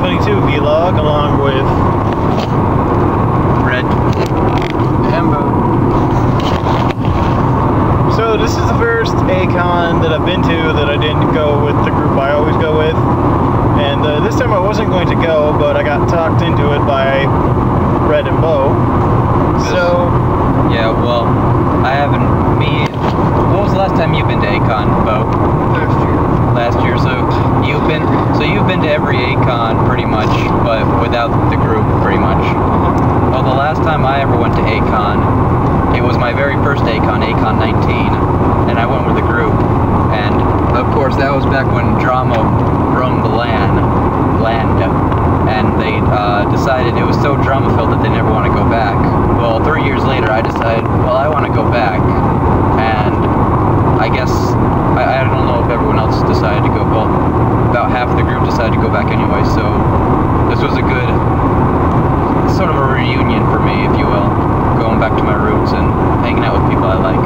2022 vlog along with Red Hembo. So this is the first A-kon that I've been to that I didn't go with the group I always go with, and this time I wasn't going to go, but I got talked into it by Red and Bo. So yeah, well, I haven't. When was the last time you've been to A-kon, Bo? Last year. So you've been to every A-kon pretty much, but without the group pretty much. Well, the last time I ever went to A-kon, it was my very first A-kon, A-kon 19, and I went with a group. And of course, that was back when drama roamed the land, and they decided it was so drama-filled that they never want to go back. Well, 3 years later, I decided, well, I want to go back, and I guess I don't know if everyone else decided to go. Well, about half the group decided to go back anyway. So this was a good sort of a reunion for me, if you will, going back to my roots and hanging out with people I like.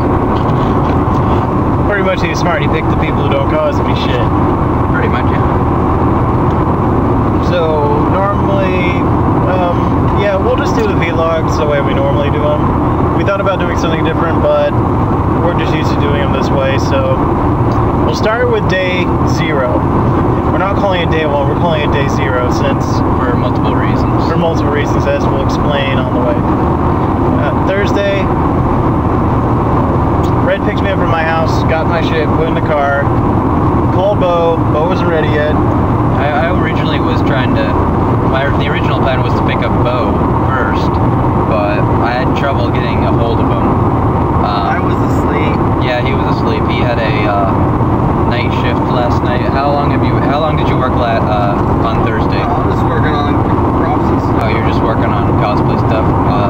Pretty much he's smart. He picked the people who don't cause me shit. Pretty much, yeah. So normally, yeah, we'll just do the vlogs the way we normally do them. We thought about doing something different, but we're just used to doing them this way. So we'll start with day 0. We're not calling it day 1. We're calling it day 0 since For multiple reasons. For multiple reasons, as we'll explain on the way. Thursday, Red picked me up from my house, got my shit, put in the car, called Bo. Bo wasn't ready yet. I originally was trying to. The original plan was to pick up Bo first, but I had trouble getting a hold of him. I was asleep. Yeah, he was asleep. He had a night shift last night. How long did you work on Thursday? I was working on props. Oh, you're just working on cosplay stuff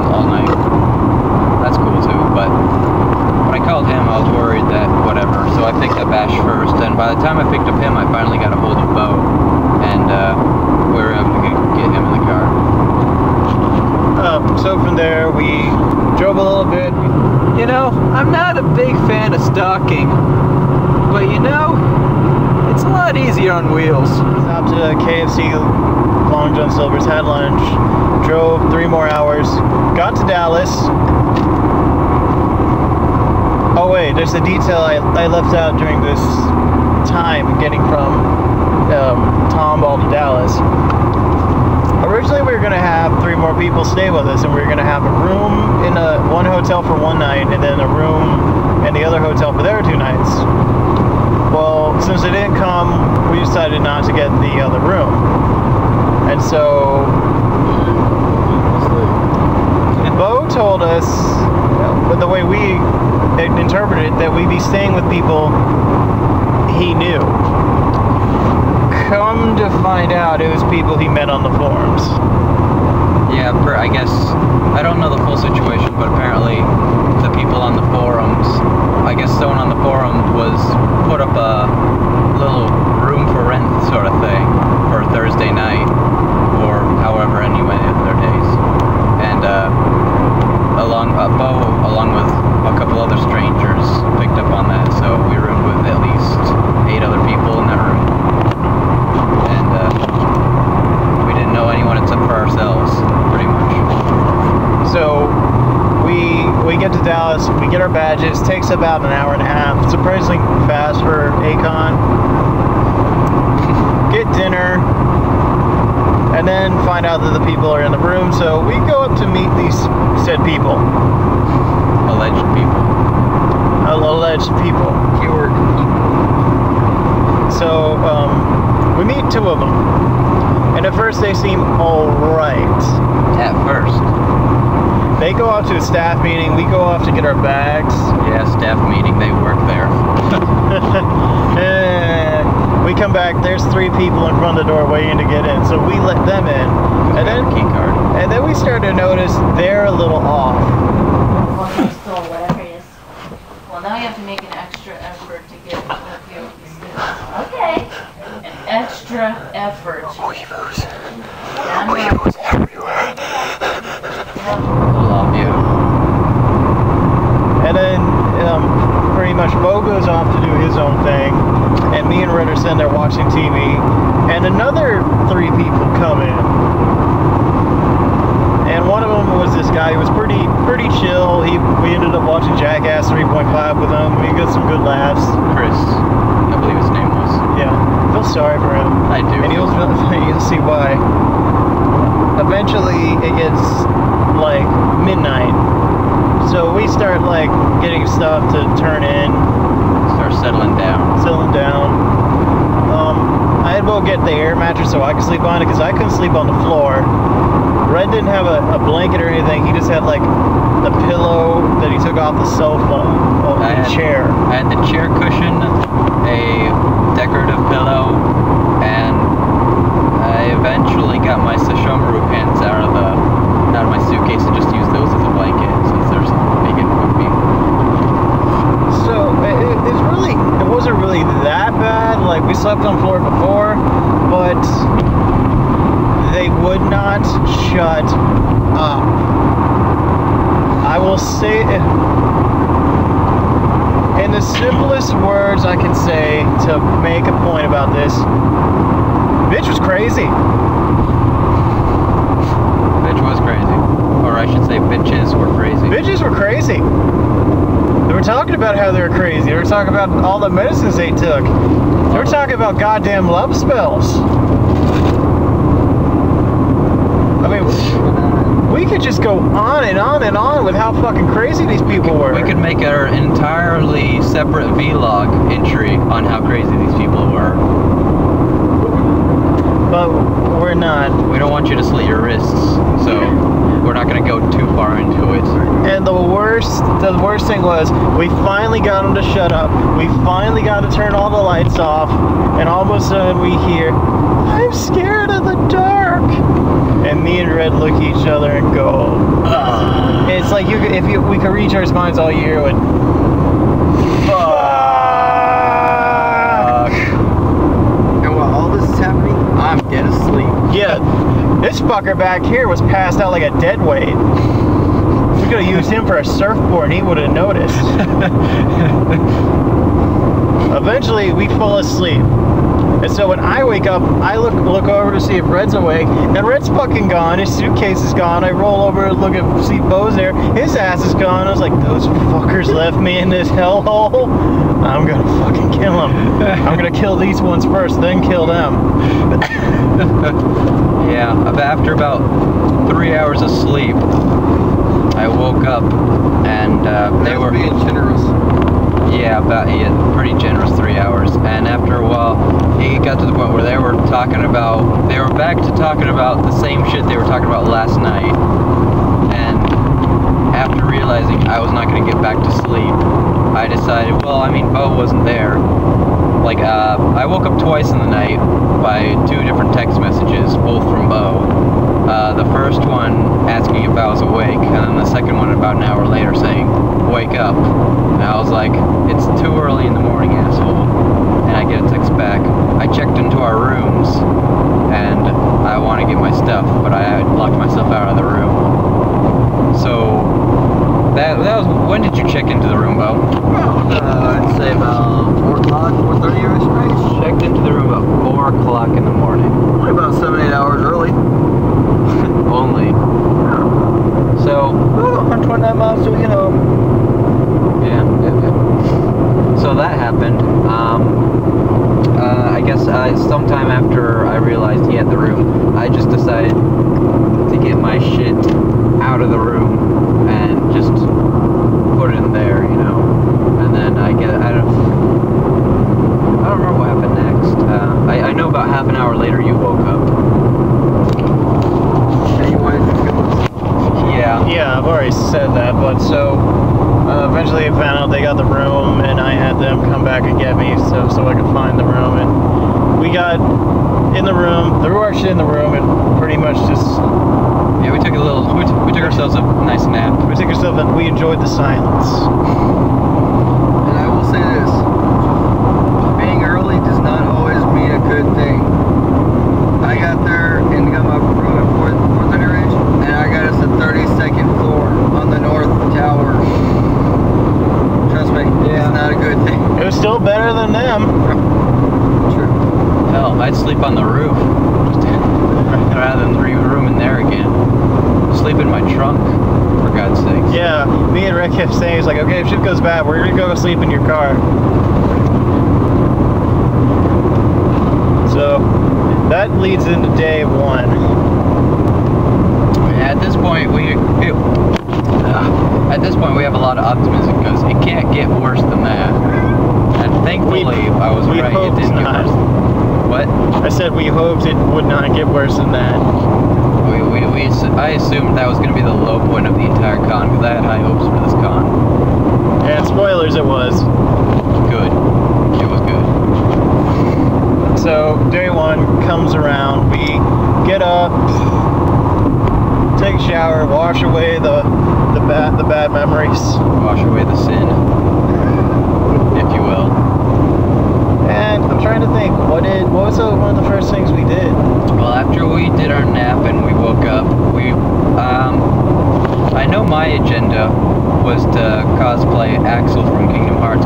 all night. That's cool too. But when I called him, I was worried that whatever. So I picked up Ash first, and by the time I picked up him, I finally got a hold of Bo, and we were able to get him in the car. So from there, we drove a little bit. You know, I'm not a big fan of stalking, but you know, it's a lot easier on wheels. Stopped at KFC, Long John Silver's, had lunch, drove 3 more hours, got to Dallas. Oh wait, there's a detail I left out during this time getting from Tomball to Dallas. Originally we were going to have 3 more people stay with us, and we were going to have a room in one hotel for 1 night, and then a room in the other hotel for their 2 nights. Well, since they didn't come, we decided not to get the other room. And so Bo told us, with the way we interpreted it, that we'd be staying with people he knew. Come to find out, it was people he met on the forums. Yeah, I guess, I don't know the full situation, but apparently the people on the forums, I guess someone on the forum put up a little room for rent sort of thing for Thursday night, or however anyway of their days. And Bo, along with a couple other strangers, picked up on that, so we roomed with at least 8 other people in that room. And we didn't know anyone except for ourselves, pretty much. So we get to Dallas, we get our badges, takes about an hour and a half, surprisingly fast for A-kon. Get dinner, and then find out that the people are in the room, so we go up to meet these said people. Alleged people. Alleged people. Keyword. So we meet 2 of them, and at first they seem alright. At first. They go out to a staff meeting, we go off to get our bags. Yeah, staff meeting, they work there. We come back, there's 3 people in front of the door waiting to get in, so we let them in. And then key card. And then we started to notice they're a little off. Store, whatever it is. Well, now you have to make an extra effort to get up here with these things. Okay. An extra effort. Weeboos. Weeboos everywhere. Love you. And then pretty much Bo goes off to do his own thing, and me and Red are sitting there watching TV, and another 3 people come in. watching Jackass 3.5 with him. We got some good laughs. Chris, I believe his name was. Yeah, I feel sorry for him. I do. And you'll see why. Eventually, it gets like midnight, so we start like getting stuff to turn in. Start settling down. I had to go get the air mattress so I could sleep on it because I couldn't sleep on the floor. Red didn't have a blanket or anything. He just had like the pillow that he took off the sofa, the chair. I had the chair cushion, a decorative pillow, and I eventually got my Sesshomaru pants out of my suitcase and just used those as a blanket since there's big and comfy. So it wasn't really that bad. Like we slept on floor before, but they would not shut up. I will say, in the simplest words I can say to make a point about this, bitch was crazy. Bitch was crazy. Or I should say bitches were crazy. Bitches were crazy. They were talking about how they were crazy. They were talking about all the medicines they took. They were talking about goddamn love spells. I mean, we could just go on and on and on with how fucking crazy these people were. We could make an entirely separate vlog entry on how crazy these people were. But we're not. We don't want you to slit your wrists, so we're not going to go too far into it. And the worst thing was, we finally got them to shut up. We finally got to turn all the lights off, and all of a sudden we hear, "I'm scared of the dark." And me and Red look at each other and go, ugh. It's like we could recharge minds all year with, fuck. And while all this is happening, I'm dead asleep. Yeah, this fucker back here was passed out like a dead weight. We could have used him for a surfboard and he would have noticed. Eventually, we fall asleep. And so when I wake up, I look over to see if Red's awake, and Red's fucking gone. His suitcase is gone. I roll over and look at see Bo's there. His ass is gone. I was like, those fuckers left me in this hellhole. I'm gonna fucking kill them. I'm gonna kill these ones first, then kill them. Yeah, after about 3 hours of sleep, I woke up and they were being generous. Yeah, pretty generous 3 hours. And after a while, it got to the point where they were back to talking about the same shit they were talking about last night. And after realizing I was not going to get back to sleep, I decided, well, I mean, Bo wasn't there. Like, I woke up twice in the night by 2 different text messages, both from Bo. The first one asking if I was awake, and then the second one about an hour later saying, wake up. And I was like, it's too early in the morning, asshole. And I get a text back. I checked into our rooms, and I want to get my stuff, but I locked myself out of the room. So, that was, when did you check into the room, Bo? I'd say about 4 o'clock, 4:30-ish range. Checked into the room about 4 o'clock in the morning. Only about 7-8 hours early. Only. So, 129 miles to get home. yeah. So that happened. I guess sometime after I realized he had the room, I just decided to get my shit out of the room and just put it in there, you know. And then I don't remember what happened next. I know about half an hour later you woke up. Yeah, I've already said that, but so eventually I found out they got the room, and I had them come back and get me so I could find the room, and we got in the room, threw our shit in the room, and pretty much just... Yeah, we took ourselves a nice nap. We took ourselves and we enjoyed the silence. And I will say this, being early does not always mean a good thing. I got there and got my room at 4:30 range, and I got us the 32nd floor on the north tower. Trust me, it's not a good thing. It was still better than them. True. Hell, I'd sleep on the roof rather than room in there again. Sleep in my trunk, for God's sake. Yeah, me and Rick kept saying, it's like, okay, if shit goes bad, we're gonna go sleep in your car. So, that leads into day one. At this point, we have a lot of optimism because it can't get worse than that. And thankfully, I was right. It didn't get worse. What? I said we hoped it would not get worse than that. I assumed that was going to be the low point of the entire con because I had high hopes for this con. And spoilers, it was. Good. It was good. So day one comes around. We get up, take a shower, wash away the bad memories. Wash away the sin, if you will. And I'm trying to think, what was one of the first things we did? Well, after we did our nap and we woke up, I know my agenda was to cosplay Axel from Kingdom Hearts